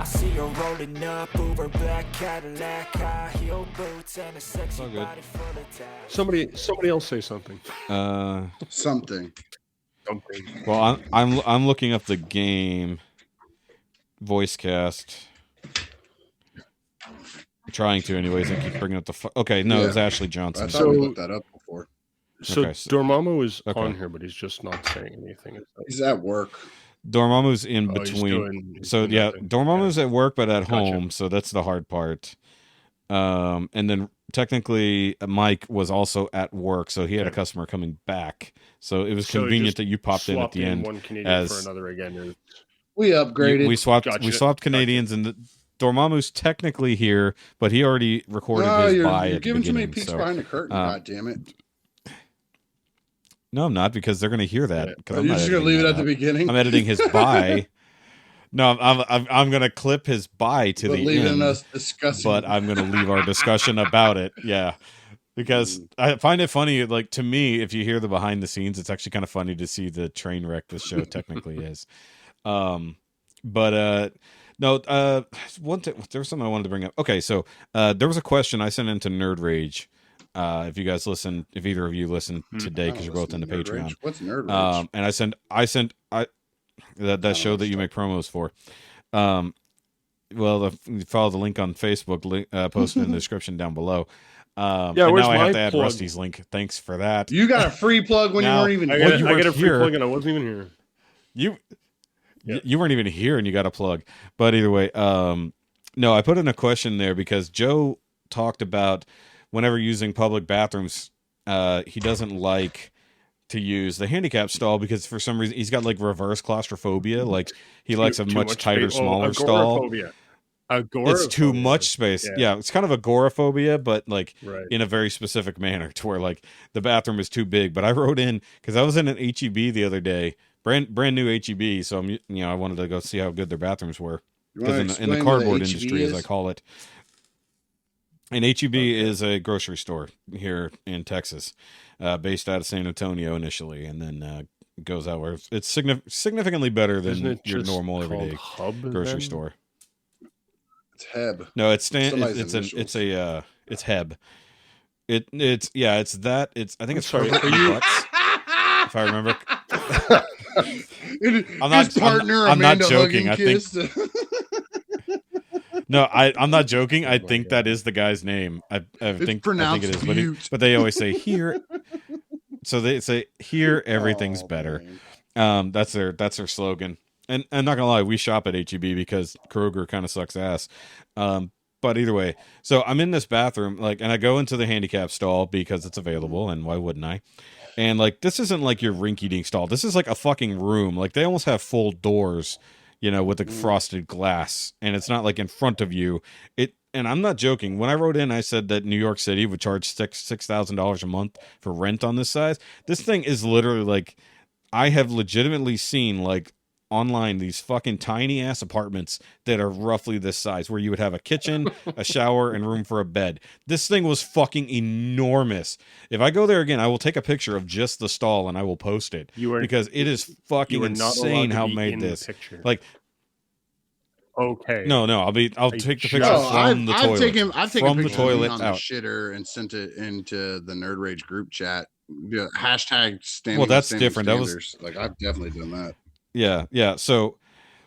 I see her rolling up, Uber black Cadillac, high heel boots, and a sexy body full of tats. Somebody else say something. Something. Well, I'm looking up the game voice cast. I'm trying to, anyways. I keep bringing up the. Okay, no, it was Ashley Johnson. I thought we looked that up before. So Dormammu is on here, but he's just not saying anything. He's at work. Dormammu's in between. Dormammu's at work, but at home, so that's the hard part. And then technically, Mike was also at work, so he had a customer coming back. So it was convenient that you popped in at the end. One Canadian for another again. We upgraded. We swapped Canadians, and Dormammu's technically here, but he already recorded his bye. You're giving too many peeks behind the curtain. God damn it! No, I'm not, because they're going to hear that. You're just going to leave it at the beginning? I'm editing his bye. No, I'm going to clip his bye to the end. Us discussing. But I'm going to leave our discussion about it. Yeah. Because I find it funny, like, to me, if you hear the behind the scenes, it's actually kind of funny to see the train wreck this show technically is. No, there was something I wanted to bring up. Okay, so there was a question I sent into Nerd Rage. If you guys listen, if either of you listen today, because you're both into Patreon. Rage. What's Nerd Rage? And I sent that show that you make promos for. Well, follow the link on Facebook, posted in the description down below. And now I have to add plug? Rusty's link. Thanks for that. You got a free plug when you weren't even here. I got a free plug and I wasn't even here. You weren't even here and you got a plug. But either way, no, I put in a question there because Joe talked about whenever using public bathrooms, he doesn't like to use the handicap stall because for some reason he's got like reverse claustrophobia. Like he likes a much tighter, smaller stall. It's too much space. Yeah, it's kind of agoraphobia, but like in a very specific manner to where like the bathroom is too big. But I wrote in because I was in an HEB the other day, brand new HEB. So I wanted to go see how good their bathrooms were because in the cardboard industry, as I call it. An HEB is a grocery store here in Texas, based out of San Antonio initially, and then goes out where it's significantly better than your normal everyday grocery store. It's Heb. No, it's Heb. It's that. I think it's Herbert Butts, if I remember. I'm not joking. I think. No, I'm not joking. I think that is the guy's name. I think it is. But they always say here. So they say here everything's better. That's their slogan. And I'm not gonna lie, we shop at HEB because Kroger kind of sucks ass. But either way, so I'm in this bathroom, and I go into the handicap stall because it's available, and why wouldn't I? And this isn't like your rinky-dink stall. This is like a fucking room. Like they almost have full doors. With the frosted glass, and it's not like in front of you. And I'm not joking. When I wrote in, I said that New York City would charge $6,000 a month for rent on this size. This thing is literally I have legitimately seen online these fucking tiny ass apartments that are roughly this size, where you would have a kitchen, a shower, and room for a bed. This thing was fucking enormous. If I go there again, I will take a picture of just the stall and I will post it because it is fucking insane how made this. Okay. No, I'll take the picture from the toilet. I've taken the toilet on the shitter and sent it into the Nerd Rage group chat. Yeah, hashtag standing. Well, that's different. Standards. That was I've definitely done that. Yeah. So,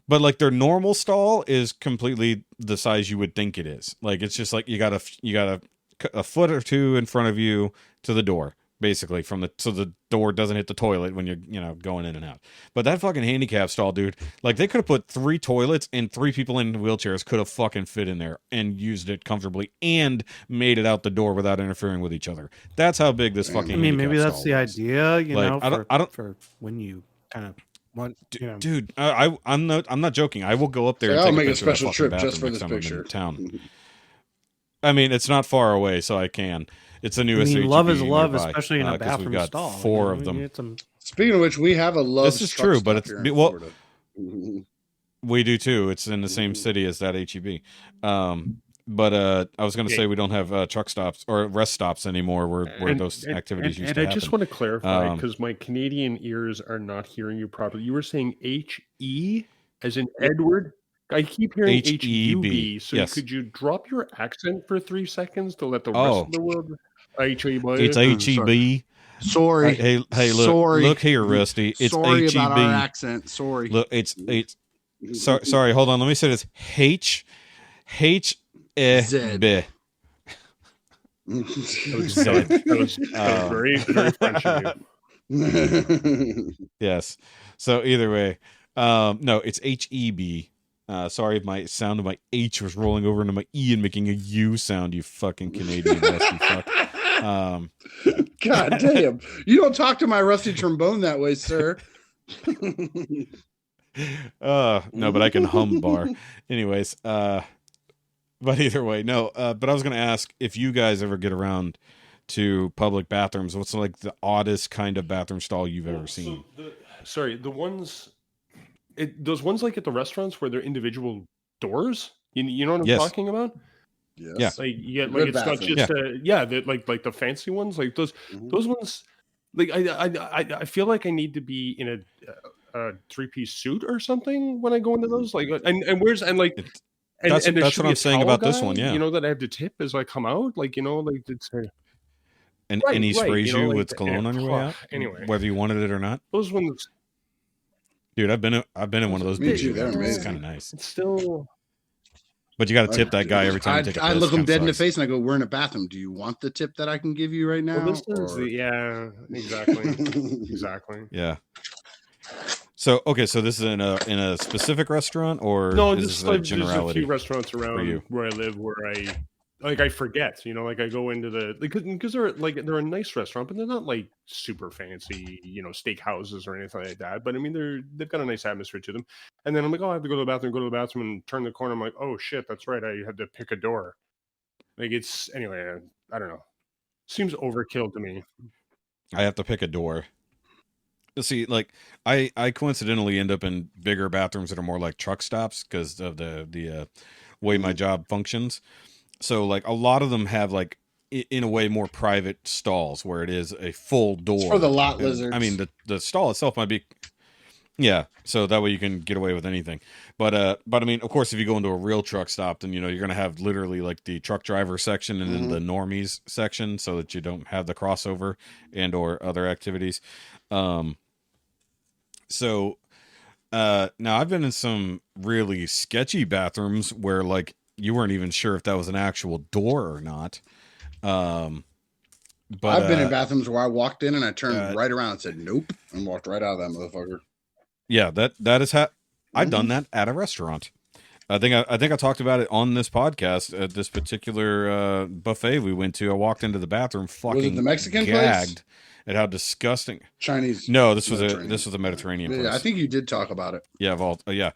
but their normal stall is completely the size you would think it is. It's just you got a foot or two in front of you to the door, basically so the door doesn't hit the toilet when you're going in and out. But that fucking handicap stall, dude, they could have put 3 toilets and 3 people in wheelchairs could have fucking fit in there and used it comfortably and made it out the door without interfering with each other. That's how big this fucking. Maybe that's the idea. I don't for when you kind of. Dude, I'm not joking. I will go up there. I'll make a special trip just for this picture. Town. I mean, it's not far away, so I can. It's the newest. Love is love, nearby, especially in a bathroom we've got stall. 4 of them. Speaking of which, we have a love. This is true, but it's we do too. It's in the same city as that HEB. But I was going to say we don't have truck stops or rest stops anymore where those activities used to happen. And I just want to clarify because my Canadian ears are not hearing you properly. You were saying HE as in Edward? I keep hearing H-E-B. HUB. So Yes. could you drop your accent for 3 seconds to let the rest of the world? H-E-B. It's H-E-B. Sorry. Hey, sorry. look here, Rusty. It's sorry H-E-B. about our accent. Sorry. Look, it's sorry. Hold on. Let me say this. H-E-B. That was very, very French of you. Yes. So either way, no, it's H-E-B. Sorry if my sound of my H was rolling over into my E and making a U sound, you fucking Canadian rusty fuck. God damn. You don't talk to my rusty trombone that way, sir. No, but I can hum bar. Anyways, but either way, no, but I was going to ask if you guys ever get around to public bathrooms, what's like the oddest kind of bathroom stall you've ever seen? The ones, those ones like at the restaurants where they're individual doors. You know what I'm talking about? Yes. Yeah. Like like it's not just like the fancy ones, like those ones. Like I feel like I need to be in a 3-piece suit or something when I go into those. Like and where's and like. That's what I'm saying about this one, yeah. You know, that I have to tip as I come out, like, you know, like it's and he sprays you with cologne on your way out, anyway, whether you wanted it or not. Those ones, dude, I've been in one of those. It's kind of nice. It's still, but you got to tip that guy every time you take a piss. I look him dead in the face and I go, "We're in a bathroom. Do you want the tip that I can give you right now?" Well, this is yeah, exactly, exactly. Yeah. So okay, so this is in a specific restaurant, or no? Is this a generality? There's a few restaurants around where I live where I forget, you know, like I go into the because they're a nice restaurant, but they're not like super fancy, you know, steak houses or anything like that. But I mean, they've got a nice atmosphere to them. And then I'm like, oh, I have to go to the bathroom, and turn the corner. I'm like, oh shit, that's right, I had to pick a door. Like it's anyway. I don't know. Seems overkill to me. I have to pick a door. See, like I coincidentally end up in bigger bathrooms that are more like truck stops because of the way my job functions. So like a lot of them have like in a way more private stalls where it is a full door. It's for the lot lizards. I mean the stall itself might be, yeah. So that way you can get away with anything. But I mean, of course, if you go into a real truck stop, then you know you're gonna have literally like the truck driver section and then the normies section, so that you don't have the crossover and or other activities. So now I've been in some really sketchy bathrooms where like you weren't even sure if that was an actual door or not. But I've been in bathrooms where I walked in and I turned right around and said nope and walked right out of that motherfucker. Yeah, that is how I've done that at a restaurant. I think I talked about it on this podcast at this particular buffet we went to. I walked into the bathroom, fucking was it the Mexican gagged place? At how disgusting. Chinese. No, this was a Mediterranean place. Yeah, I think you did talk about it. Yeah, yeah.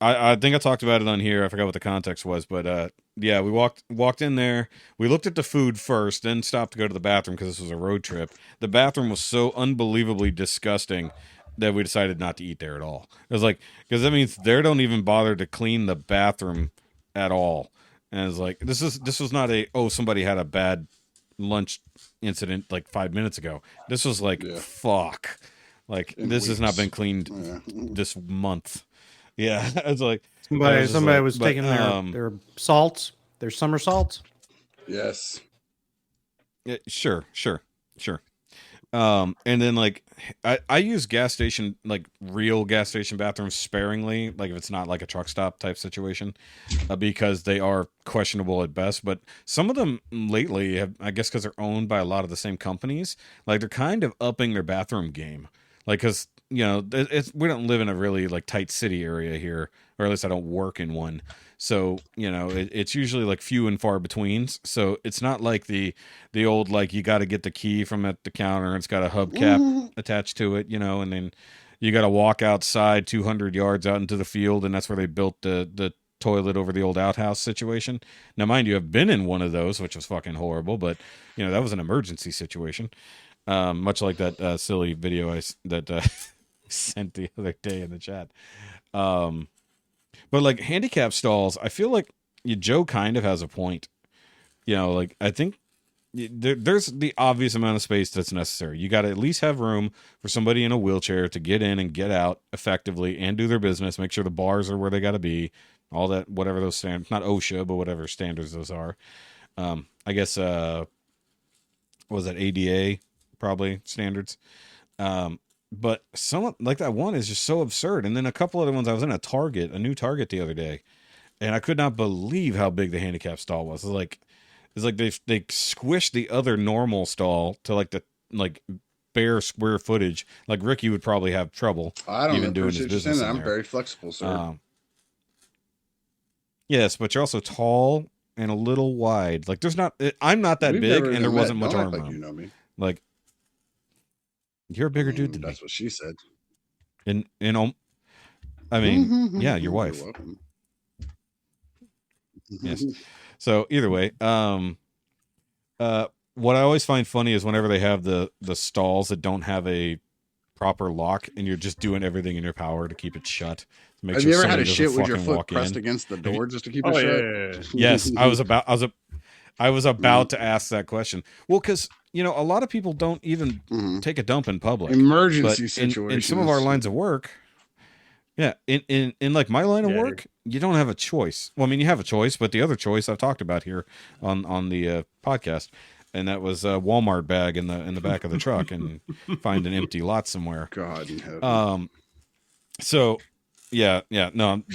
I think I talked about it on here. I forgot what the context was, but yeah, we walked in there. We looked at the food first, then stopped to go to the bathroom because this was a road trip. The bathroom was so unbelievably disgusting that we decided not to eat there at all. It was like, because that means they don't even bother to clean the bathroom at all. And it's like, this was not somebody had a bad lunch incident like 5 minutes ago. This was like, fuck. Like, this has not been cleaned this month. Yeah. It's like somebody was taking their salts, their summer salts. Yes. Yeah, sure. And then like I use gas station, like real gas station bathrooms sparingly, like if it's not like a truck stop type situation, because they are questionable at best. But some of them lately have, I guess because they're owned by a lot of the same companies, like they're kind of upping their bathroom game. Like, because you know, we don't live in a really like tight city area here, or at least I don't work in one. So, you know, it's usually like few and far betweens. So it's not like the old, like you got to get the key from at the counter and it's got a hubcap attached to it, you know, and then you got to walk outside 200 yards out into the field. And that's where they built the toilet over the old outhouse situation. Now, mind you, I've been in one of those, which was fucking horrible, but you know, that was an emergency situation. Much like that silly video that sent the other day in the chat. But like handicap stalls, I feel like Joe kind of has a point. You know, like I think there's the obvious amount of space that's necessary. You got to at least have room for somebody in a wheelchair to get in and get out effectively and do their business. Make sure the bars are where they got to be. All that, whatever those standards, not OSHA, but whatever standards those are. I guess, what was that, ADA probably standards. But some like that one is just so absurd. And then a couple other ones, I was in a new Target the other day, and I could not believe how big the handicap stall was. It's like they squished the other normal stall to like the bare square footage. Like Ricky would probably have trouble even doing his business. I'm very flexible, sir. Yes, but you're also tall and a little wide. Like I'm not that big, and there wasn't much arm room. You know me. Like you're a bigger dude than me. That's what she said. I mean, yeah, your wife. You're welcome. Yes. So either way, what I always find funny is whenever they have the stalls that don't have a proper lock, and you're just doing everything in your power to keep it shut. Have you ever had a shit with your foot pressed against the door just to keep it shut? Yeah. Yes, I was about to ask that question. Well, because a lot of people don't even take a dump in public. Emergency situations. In some of our lines of work, yeah, in like my line of work, you don't have a choice. Well, I mean, you have a choice, but the other choice I've talked about here on the podcast, and that was a Walmart bag in the back of the truck and find an empty lot somewhere. God in heaven. So, no,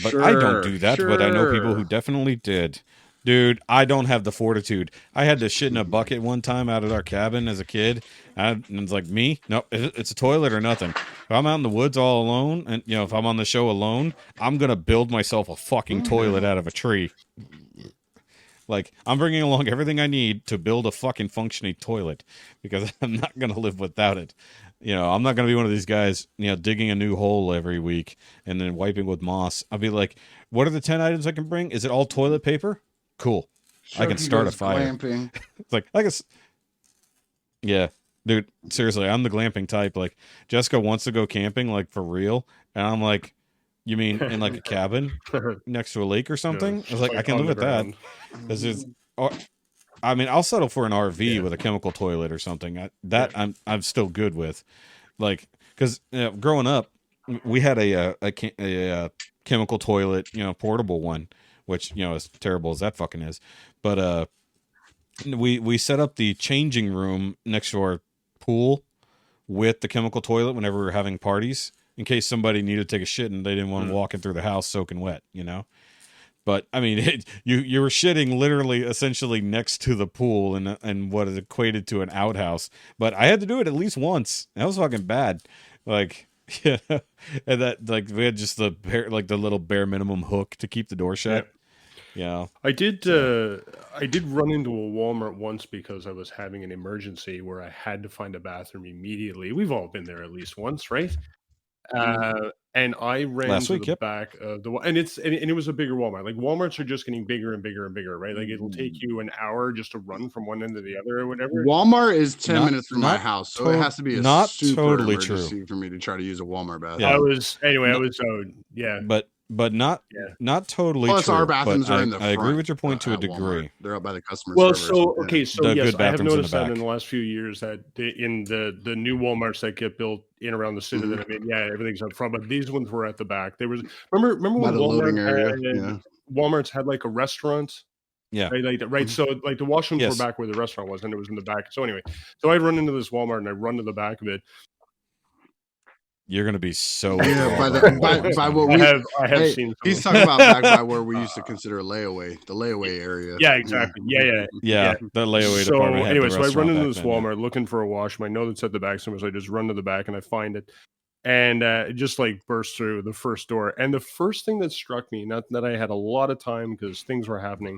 but I don't do that. But I know people who definitely did. Dude, I don't have the fortitude. I had to shit in a bucket one time out at our cabin as a kid. And it's like, me? No, it's a toilet or nothing. If I'm out in the woods all alone, and if I'm on the show alone, I'm going to build myself a fucking toilet out of a tree. Like, I'm bringing along everything I need to build a fucking functioning toilet because I'm not going to live without it. I'm not going to be one of these guys, digging a new hole every week and then wiping with moss. I'll be like, what are the 10 items I can bring? Is it all toilet paper? Cool. I can start a fire. Glamping. It's like, I guess. Yeah, dude, seriously, I'm the glamping type. Like, Jessica wants to go camping, like, for real. And I'm like, you mean in like a cabin next to a lake or something? I was like, I can live with that. I'll settle for an RV with a chemical toilet or something. I'm still good with. Like, because growing up, we had a chemical toilet, portable one, which, as terrible as that fucking is. But we set up the changing room next to our pool with the chemical toilet whenever we were having parties, in case somebody needed to take a shit and they didn't want to walk in through the house soaking wet, But, I mean, you were shitting literally essentially next to the pool and what is equated to an outhouse. But I had to do it at least once. That was fucking bad. Like, yeah. And that, like, we had just the little bare minimum hook to keep the door shut. Yeah. I did run into a Walmart once because I was having an emergency where I had to find a bathroom immediately. We've all been there at least once, right? And I ran to the back of the and it was a bigger Walmart. Like, Walmarts are just getting bigger and bigger and bigger, right? Like, it'll take you an hour just to run from one end to the other or whatever. Walmart is 10 minutes from my house, so it has to be a super totally emergency true for me to try to use a Walmart bathroom. Yeah. But not totally Plus, true. our bathrooms are in the front. I agree with your point to a degree. Walmart. They're up by the customer service. Yes, I have noticed that in the last few years that in the new Walmarts that get built in around the city that I mean, everything's up front, but these ones were at the back. There was remember when Walmart's had like a restaurant. Yeah. Right. So like the washrooms were back where the restaurant was, and it was in the back. So anyway, I run into this Walmart and I run to the back of it. You're gonna be so by what we I have seen. He's talking about back by where we used to consider the layaway area. Yeah, exactly. Yeah. The layaway so department. Anyway, so I run into this Walmart looking for a washroom. I know that's at the back somewhere, so I just run to the back and I find it, and it just like burst through the first door. And the first thing that struck me, not that I had a lot of time because things were happening,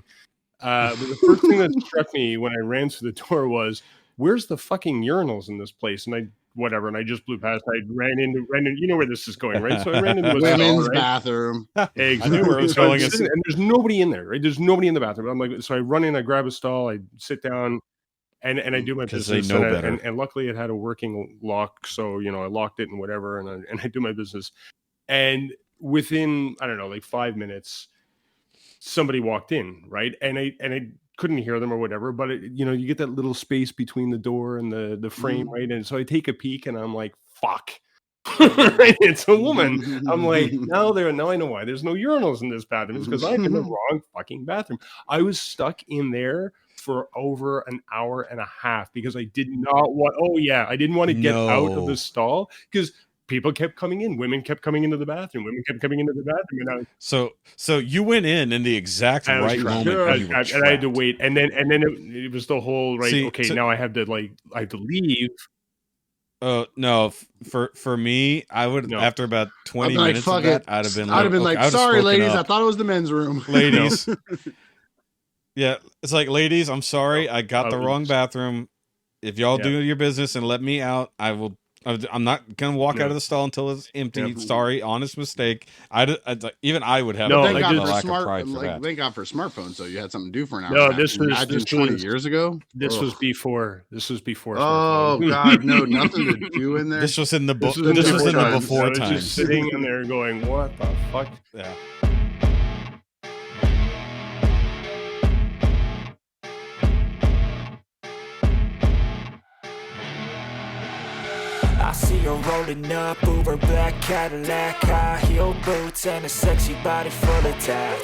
but the first thing that struck me when I ran through the door was, where's the fucking urinals in this place? And I just blew past. I ran into, you know where this is going, right? So I ran into a women's bathroom. Exactly. I knew where it was going. And there's nobody in there, right? There's nobody in the bathroom. I'm like, so I run in, I grab a stall, I sit down, and I do my business. And luckily it had a working lock, so I locked it and whatever, and I do my business. And within, I don't know, like 5 minutes, somebody walked in, right? And I couldn't hear them or whatever, but you get that little space between the door and the frame, right? And so I take a peek and I'm like, fuck. Right? It's a woman. I'm like, now I know why there's no urinals in this bathroom. It's because I'm in the wrong fucking bathroom. I was stuck in there for over an hour and a half because I did not want. Oh yeah, I didn't want to get out of the stall because people kept coming in. Women kept coming into the bathroom. Women kept coming into the bathroom. And so you went in the exact right moment. And I had to wait. And then it was the whole right. See, now I have to leave. No, for me, I would after about 20 minutes of that, I'd have been like, sorry, ladies, I thought it was the men's room. Ladies. Yeah, it's like, ladies, I'm sorry, I got the wrong bathroom. If y'all do your business and let me out, I'm not gonna walk out of the stall until it's empty. Sorry, honest mistake. Even I would have a lack of pride for that. Thank God for smartphones, so you had something to do for an hour. No, this was 20 years ago. This was before. Oh God, no, nothing to do in there. This was in the before times. I was just sitting in there going, "What the fuck?" Yeah. I see her rolling up, Uber black Cadillac, high heel boots and a sexy body full of tats.